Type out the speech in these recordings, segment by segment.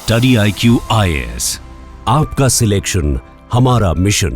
Study IQ IAS, आपका selection हमारा mission.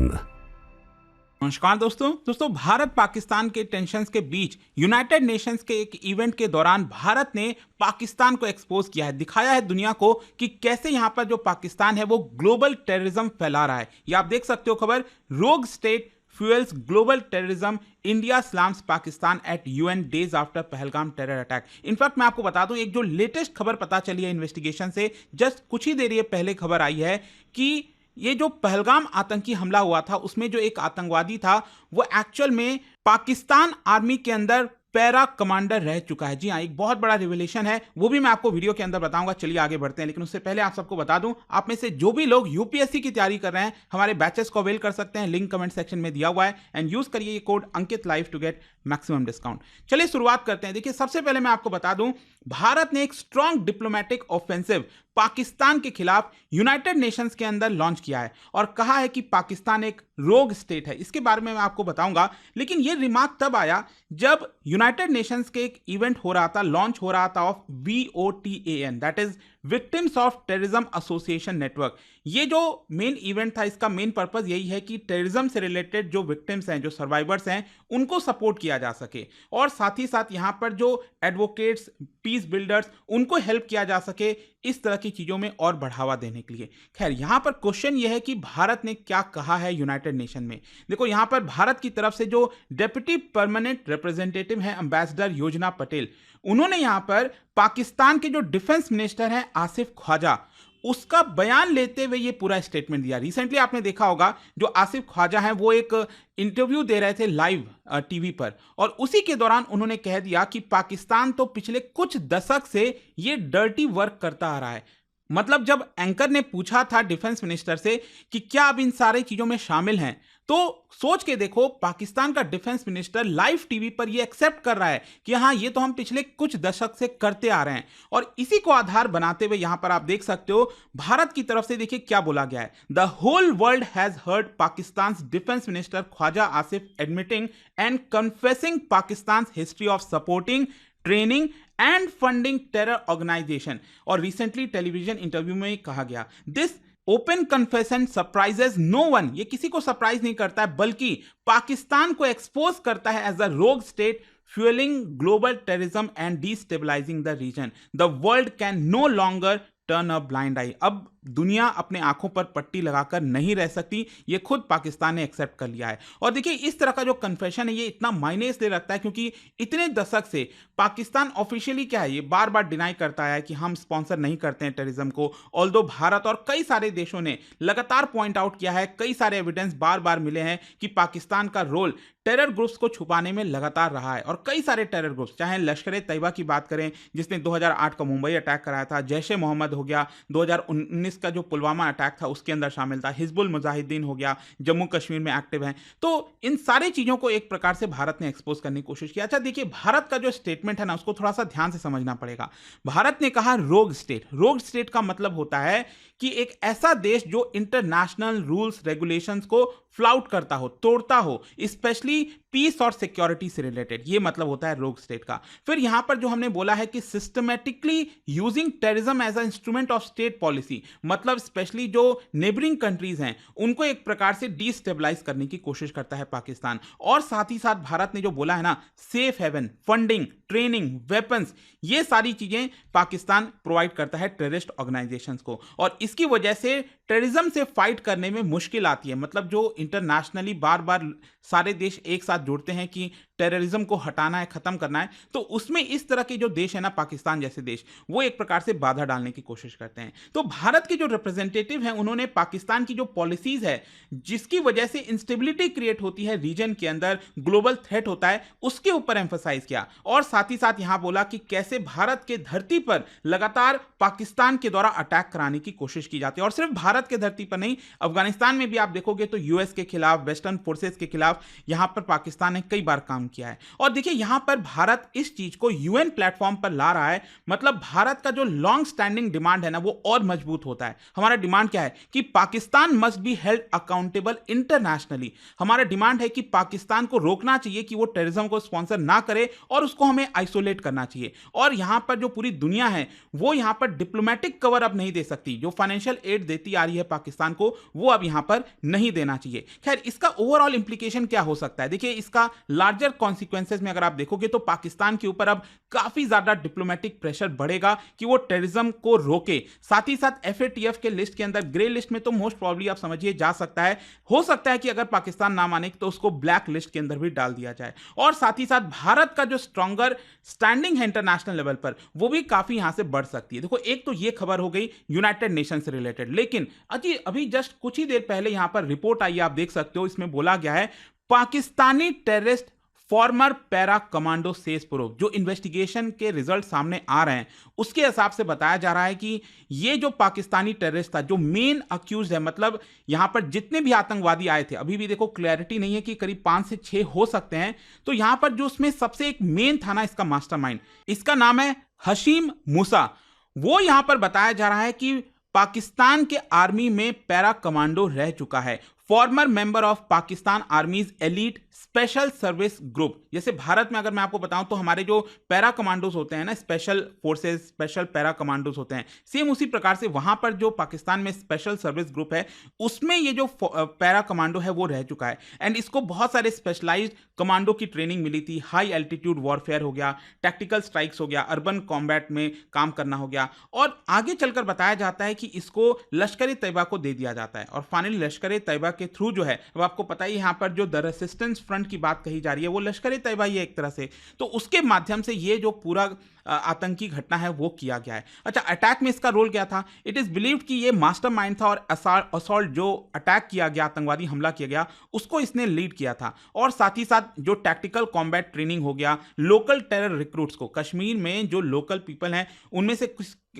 नमस्कार दोस्तों भारत पाकिस्तान के टेंशन्स के बीच यूनाइटेड नेशंस के एक इवेंट के दौरान भारत ने पाकिस्तान को एक्सपोज किया है, दिखाया है दुनिया को कि कैसे यहां पर जो पाकिस्तान है वो ग्लोबल टेररिज्म फैला रहा है। ये आप देख सकते हो खबर, rogue state fuels global terrorism, India slams Pakistan at UN days after Pahalgam terror attack. In fact मैं आपको बता दूं, एक जो लेटेस्ट खबर पता चली है इन्वेस्टिगेशन से, जस्ट कुछ ही देर पहले खबर आई है कि ये जो पहलगाम आतंकी हमला हुआ था उसमें जो एक आतंकवादी था वो एक्चुअल में पाकिस्तान आर्मी के अंदर पैरा कमांडर रह चुका है। जी हाँ, एक बहुत बड़ा रिवेलेशन है, वो भी मैं आपको वीडियो के अंदर बताऊंगा। चलिए आगे बढ़ते हैं, लेकिन उससे पहले आप सबको बता दूं, आप में से जो भी लोग यूपीएससी की तैयारी कर रहे हैं हमारे बैचेस को अवेल कर सकते हैं, लिंक कमेंट सेक्शन में दिया हुआ है, एंड यूज करिए ये code Ankit live to get maximum discount. चलिए शुरुआत करते हैं। देखिए, सबसे पहले मैं आपको बता दूं, भारत ने एक स्ट्रॉन्ग डिप्लोमेटिक ऑफेंसिव पाकिस्तान के खिलाफ यूनाइटेड नेशंस के अंदर लॉन्च किया है और कहा है कि पाकिस्तान एक रोग स्टेट है। इसके बारे में मैं आपको बताऊंगा, लेकिन यह रिमार्क तब आया जब यूनाइटेड नेशंस के एक इवेंट हो रहा था, लॉन्च हो रहा था of VOTAN, that is victims of terrorism association network. ये जो मेन इवेंट था, इसका मेन पर्पस यही है कि टेररिज्म से रिलेटेड जो विक्टिम्स हैं, जो सर्वाइवर्स हैं, उनको सपोर्ट किया जा सके और साथ ही साथ यहां पर जो एडवोकेट्स, पीस बिल्डर्स, उनको हेल्प किया जा सके, इस तरह की चीजों में और बढ़ावा देने के लिए। खैर, यहां पर क्वेश्चन यह है कि भारत ने क्या कहा है यूनाइटेड नेशन में। देखो, यहां पर भारत की तरफ से जो डेप्यूटी परमानेंट रिप्रेजेंटेटिव है एम्बेसडर योजना पटेल, उन्होंने यहां पर पाकिस्तान के जो डिफेंस मिनिस्टर हैं आसिफ ख्वाजा, उसका बयान लेते हुए ये पूरा स्टेटमेंट दिया। रिसेंटली आपने देखा होगा, जो आसिफ ख्वाजा हैं वो एक इंटरव्यू दे रहे थे लाइव टीवी पर, और उसी के दौरान उन्होंने कह दिया कि पाकिस्तान तो पिछले कुछ दशक से ये डर्टी वर्क करता आ रहा है। मतलब जब एंकर ने पूछा था डिफेंस मिनिस्टर से कि क्या आप इन सारी चीजों में शामिल हैं, तो सोच के देखो, पाकिस्तान का डिफेंस मिनिस्टर लाइव टीवी पर ये एक्सेप्ट कर रहा है कि हाँ, ये तो हम पिछले कुछ दशक से करते आ रहे हैं। और इसी को आधार बनाते हुए यहां पर आप देख सकते हो भारत की तरफ से देखिए क्या बोला गया है। The whole world has heard Pakistan defence minister Khawaja Asif admitting and confessing Pakistan history of supporting, training and funding terror organisation. और रिसेंटली टेलीविजन इंटरव्यू में कहा गया, this open confession surprises no one, ये किसी को सरप्राइज नहीं करता है, बल्कि पाकिस्तान को एक्सपोज करता है as a rogue state fuelling global terrorism and destabilising the region. The world can no longer turn a blind eye. अब दुनिया अपने आंखों पर पट्टी लगाकर नहीं रह सकती, ये खुद पाकिस्तान ने एक्सेप्ट कर लिया है। और देखिए, इस तरह का जो कन्फेशन है ये इतना मायने इसलिए रखता है क्योंकि इतने दशक से पाकिस्तान ऑफिशियली क्या है, ये बार बार डिनाई करता है कि हम स्पॉन्सर नहीं करते हैं टेररिज्म को। ऑल्दो भारत और कई सारे देशों ने लगातार पॉइंट आउट किया है, कई सारे एविडेंस बार बार मिले हैं कि पाकिस्तान का रोल टेरर ग्रुप्स को छुपाने में लगातार रहा है। और कई सारे टेरर ग्रुप्स, चाहे लश्कर तैयबा की बात करें जिसने 2008 का मुंबई अटैक कराया था, जैश ए मोहम्मद हो गया, 2019 का जो पुलवामा अटैक था उसके अंदर शामिल था, हिजबुल मुजाहिदीन हो गया, जम्मू कश्मीर में एक्टिव हैं, तो इन सारी चीजों को एक प्रकार से भारत ने एक्सपोज करने की कोशिश की। अच्छा देखिए, भारत का जो स्टेटमेंट है ना, उसको थोड़ा सा ध्यान से समझना पड़ेगा। भारत ने कहा रोग स्टेट। रोग स्टेट का मतलब होता है कि एक ऐसा देश जो इंटरनेशनल रूल्स रेगुलेशंस को फ्लाउट करता हो, तोड़ता हो, स्पेशली पीस और सिक्योरिटी से रिलेटेड, ये मतलब होता है रोग स्टेट का। फिर यहां पर जो हमने बोला है कि systematically using terrorism as a instrument of state policy, मतलब स्पेशली जो नेबरिंग कंट्रीज हैं उनको एक प्रकार से डिस्टेबलाइज करने की कोशिश करता है पाकिस्तान। और साथ ही साथ भारत ने जो बोला है ना, safe haven, funding, training, weapons, ये सारी चीजें पाकिस्तान प्रोवाइड करता है टेररिस्ट ऑर्गेनाइजेशंस को, और इसकी वजह से टेररिज्म से फाइट करने में मुश्किल आती है। मतलब जो इंटरनेशनली बार बार सारे देश एक साथ जुड़ते हैं कि टेररिज्म को हटाना है, खत्म करना है, तो उसमें इस तरह के जो देश है ना, पाकिस्तान जैसे देश, वो एक प्रकार से बाधा डालने की कोशिश करते हैं। तो भारत के जो रिप्रेजेंटेटिव हैं उन्होंने पाकिस्तान की जो पॉलिसीज है जिसकी वजह से इंस्टेबिलिटी क्रिएट होती है रीजन के अंदर, ग्लोबल थ्रेट होता है, उसके ऊपर एम्फसाइज किया। और साथ ही साथ यहां बोला कि कैसे भारत के धरती पर लगातार पाकिस्तान के द्वारा अटैक कराने की कोशिश की जाती है। और सिर्फ भारत के धरती पर नहीं, अफगानिस्तान में भी आप देखोगे तो यूएस के खिलाफ, वेस्टर्न फोर्सेस के खिलाफ यहां पर पाकिस्तान ने कई बार काम किया है। और देखिए यहां पर भारत इस चीज को यूएन प्लेटफॉर्म पर ला रहा है, मतलब भारत का जो लॉन्ग स्टैंडिंग डिमांड है ना वो और मजबूत होता है। हमारा डिमांड क्या है कि Pakistan must be held accountable internationally. हमारा डिमांड है कि पाकिस्तान को रोकना चाहिए कि वो टेररिज्म को स्पॉन्सर ना करे और उसको हमें आइसोलेट करना चाहिए। और यहां पर जो पूरी दुनिया है वो यहां पर डिप्लोमेटिक कवर अब नहीं दे सकती। जो फाइनेंशियल एड देती आ रही है पाकिस्तान को वो अब यहां पर नहीं देना चाहिए। खैर इसका ओवरऑल इंप्लीकेशन क्या हो सकता है, देखिए इसका लार्जर कॉन्सिक्वेंसेस में अगर आप देखोगे तो पाकिस्तान के ऊपर अब काफी ज्यादा डिप्लोमेटिक प्रेशर बढ़ेगा कि वो टेररिज्म को रोके। साथ ही साथ एफएटीएफ के लिस्ट के अंदर, ग्रे लिस्ट में तो मोस्ट प्रॉब्ली आप समझिए जा सकता है, हो सकता है कि अगर पाकिस्तान ना माने तो उसको ब्लैक लिस्ट के अंदर भी डाल दिया जाए। और साथ ही साथ भारत का जो स्ट्रॉन्गर स्टैंडिंग है इंटरनेशनल लेवल पर वो भी काफी यहां से बढ़ सकती है। देखो एक तो ये खबर हो गई यूनाइटेड नेशन से रिलेटेड, लेकिन अभी जस्ट कुछ ही देर पहले यहां पर रिपोर्ट आई, आप देख सकते हो, इसमें बोला गया है Pakistani terrorist farmer para commando says proof. जो इन्वेस्टिगेशन के रिजल्ट सामने आ रहे हैं उसके हिसाब से बताया जा रहा है कि ये जो पाकिस्तानी टेररिस्ट था, जो मेन अक्यूज है, मतलब यहां पर जितने भी आतंकवादी आए थे, अभी भी देखो क्लैरिटी नहीं है कि करीब 5 से 6 हो सकते हैं, तो यहां पर जो उसमें सबसे एक मेन था ना इसका मास्टरमाइंड, इसका नाम है हशीम मूसा। वो यहां पर बताया जा रहा है कि पाकिस्तान के आर्मी में पैरा कमांडो रह चुका है, farmer member of Pakistan आर्मीज elite special service group. जैसे भारत में अगर मैं आपको बताऊं तो हमारे जो पैरा कमांडोज होते हैं ना, special forces, special para commandos होते हैं, सेम उसी प्रकार से वहां पर जो पाकिस्तान में स्पेशल सर्विस ग्रुप है उसमें ये जो पैरा कमांडो है वो रह चुका है। एंड इसको बहुत सारे स्पेशलाइज्ड कमांडो की ट्रेनिंग मिली थी। हाई एल्टीट्यूड वॉरफेयर हो गया, टैक्टिकल स्ट्राइक्स हो गया, अर्बन कॉम्बैट में काम करना हो गया, और आगे चलकर बताया जाता है कि इसको लश्कर ए तैयबा को दे दिया जाता है। और फाइनली लश्कर ए तैयबा के थ्रू जो है, अब आपको पता ही यहां पर जो द रेसिस्टेंस फ्रंट की बात कही जा रही है वो लश्कर ए तैयबा ही है एक तरह से, तो उसके माध्यम से ये जो पूरा आतंकी घटना है वो किया गया है। अच्छा, अटैक में इसका रोल क्या था? इट इज बिलीव्ड कि ये मास्टरमाइंड था और असॉल्ट जो अटैक किया गया, आतंकवादी हमला किया गया, उसको इसने लीड किया था। और साथ ही साथ जो टैक्टिकल कॉम्बैट ट्रेनिंग हो गया, लोकल टेरर रिक्रूट्स को, कश्मीर में जो लोकल पीपल हैं उनमें से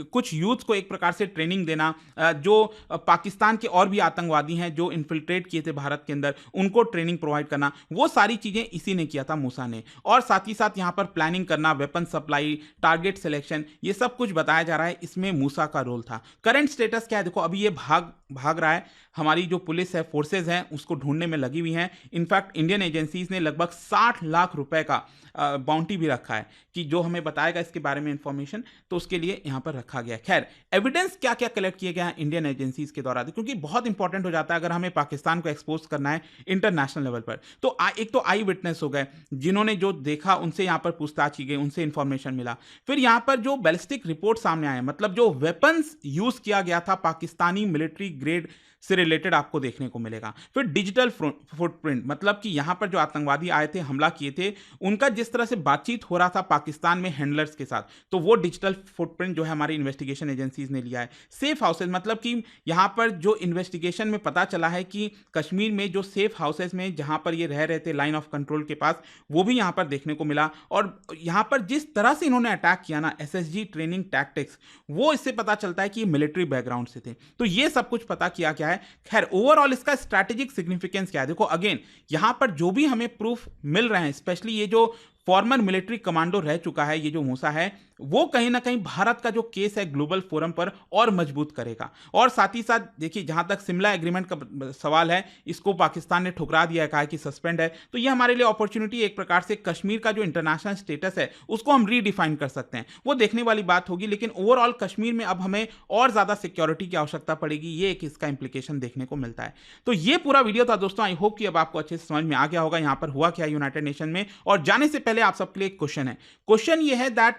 कुछ यूथ को एक प्रकार से ट्रेनिंग देना, जो पाकिस्तान के और भी आतंकवादी हैं जो इन्फिल्ट्रेट किए थे भारत के अंदर, उनको ट्रेनिंग प्रोवाइड करना, वो सारी चीजें इसी ने किया था, मूसा ने। और साथ ही साथ यहां पर प्लानिंग करना, वेपन सप्लाई, टारगेट सिलेक्शन, ये सब कुछ बताया जा रहा है, इसमें मूसा का रोल था। करंट स्टेटस क्या है? देखो अभी ये भाग रहा है, हमारी जो पुलिस है, फोर्सेज हैं, उसको ढूंढने में लगी हुई हैं। इनफैक्ट इंडियन एजेंसीज ने लगभग 60 लाख रुपए का बाउंटी भी रखा है कि जो हमें बताएगा इसके बारे में इंफॉर्मेशन, तो उसके लिए यहां पर रखा गया। खैर, एविडेंस क्या क्या कलेक्ट किए गए हैं इंडियन एजेंसीज के द्वारा, क्योंकि बहुत इंपॉर्टेंट हो जाता है अगर हमें पाकिस्तान को एक्सपोज करना है इंटरनेशनल लेवल पर। तो एक तो आई विटनेस हो गए, जिन्होंने जो देखा उनसे यहां पर पूछताछ की गई, उनसे इंफॉर्मेशन मिला। फिर यहां पर जो बैलिस्टिक रिपोर्ट सामने आए, मतलब जो वेपन्स यूज किया गया था पाकिस्तानी मिलिट्री ग्रेड से रिलेटेड आपको देखने को मिलेगा। फिर डिजिटल फुटप्रिंट, मतलब कि यहां पर जो आतंकवादी आए थे, हमला किए थे, उनका जिस तरह से बातचीत हो रहा था पाकिस्तान में हैंडलर्स के साथ, तो वो डिजिटल फुटप्रिंट जो है हमारी इन्वेस्टिगेशन एजेंसीज ने लिया है। सेफ हाउसेज, मतलब कि यहां पर जो इन्वेस्टिगेशन में पता चला है कि कश्मीर में जो सेफ हाउसेज में जहां पर ये रह रहे थे लाइन ऑफ कंट्रोल के पास, वो भी यहां पर देखने को मिला। और यहां पर जिस तरह से इन्होंने अटैक किया ना, एसएसजी ट्रेनिंग टैक्टिक्स, वो इससे पता चलता है कि ये मिलिट्री बैकग्राउंड से थे। तो ये सब कुछ पता किया गया है। खैर, ओवरऑल इसका स्ट्रैटेजिक सिग्निफिकेंस क्या है? देखो अगेन यहां पर जो भी हमें प्रूफ मिल रहे हैं, स्पेशली ये जो फॉर्मर मिलिट्री कमांडो रह चुका है, ये जो मूसा है, वो कहीं ना कहीं भारत का जो केस है ग्लोबल फोरम पर और मजबूत करेगा। और साथ ही साथ देखिए, जहां तक शिमला एग्रीमेंट का सवाल है, इसको पाकिस्तान ने ठुकरा दिया है, कहा कि सस्पेंड है। तो ये हमारे लिए अपॉर्चुनिटी, एक प्रकार से कश्मीर का जो इंटरनेशनल स्टेटस है उसको हम रीडिफाइन कर सकते हैं, वो देखने वाली बात होगी। लेकिन ओवरऑल कश्मीर में अब हमें और ज्यादा सिक्योरिटी की आवश्यकता पड़ेगी, ये एक इसका इंप्लीकेशन देखने को मिलता है। तो ये पूरा वीडियो था दोस्तों, आई होप कि अब आपको अच्छे से समझ में आ गया होगा यहां पर हुआ क्या यूनाइटेड नेशन में। और जाने से पहले आप सबके लिए एक क्वेश्चन है। क्वेश्चन ये है that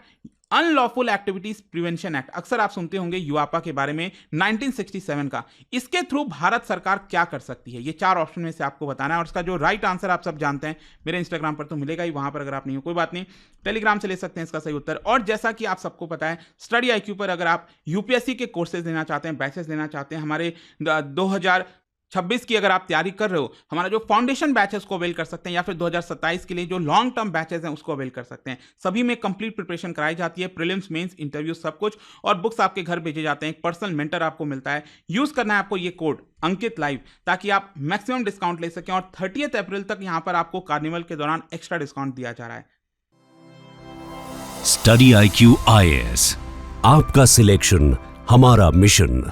unlawful activities prevention act, अक्सर आप सुनते होंगे यूआपा के बारे में, 1967 का, इसके थ्रू भारत सरकार क्या कर सकती है? ये 4 ऑप्शन में से आपको बताना है। और इसका जो राइट आंसर आप सब जानते हैं, मेरे इंस्टाग्राम पर तो मिलेगा ही, वहां पर अगर आप नहीं हो कोई बात नहीं, टेलीग्राम से ले सकते हैं इसका सही उत्तर। और जैसा कि आप सबको पता है, स्टडी आईक्यू पर अगर आप यूपीएससी के कोर्सेज लेना चाहते हैं, बैचेस लेना चाहते हैं, हमारे 26 की अगर आप तैयारी कर रहे हो, हमारा जो फाउंडेशन बैच है उसको अवेल कर सकते हैं, या फिर 2027 के लिए जो लॉन्ग टर्म बैचेस हैं उसको अवेल कर सकते हैं। सभी में कंप्लीट प्रिपरेशन कराई जाती है, प्रीलिम्स, मेंस, इंटरव्यू सब कुछ, और बुक्स आपके घर भेजे जाते हैं। एक पर्सनल मेंटर आपको मिलता है। यूज करना है आपको ये कोड अंकित लाइव, ताकि आप मैक्सिमम डिस्काउंट ले सकें, और 30 अप्रैल तक यहाँ पर आपको कार्निवल के दौरान एक्स्ट्रा डिस्काउंट दिया जा रहा है। स्टडी IQ IAS, आपका सिलेक्शन हमारा मिशन।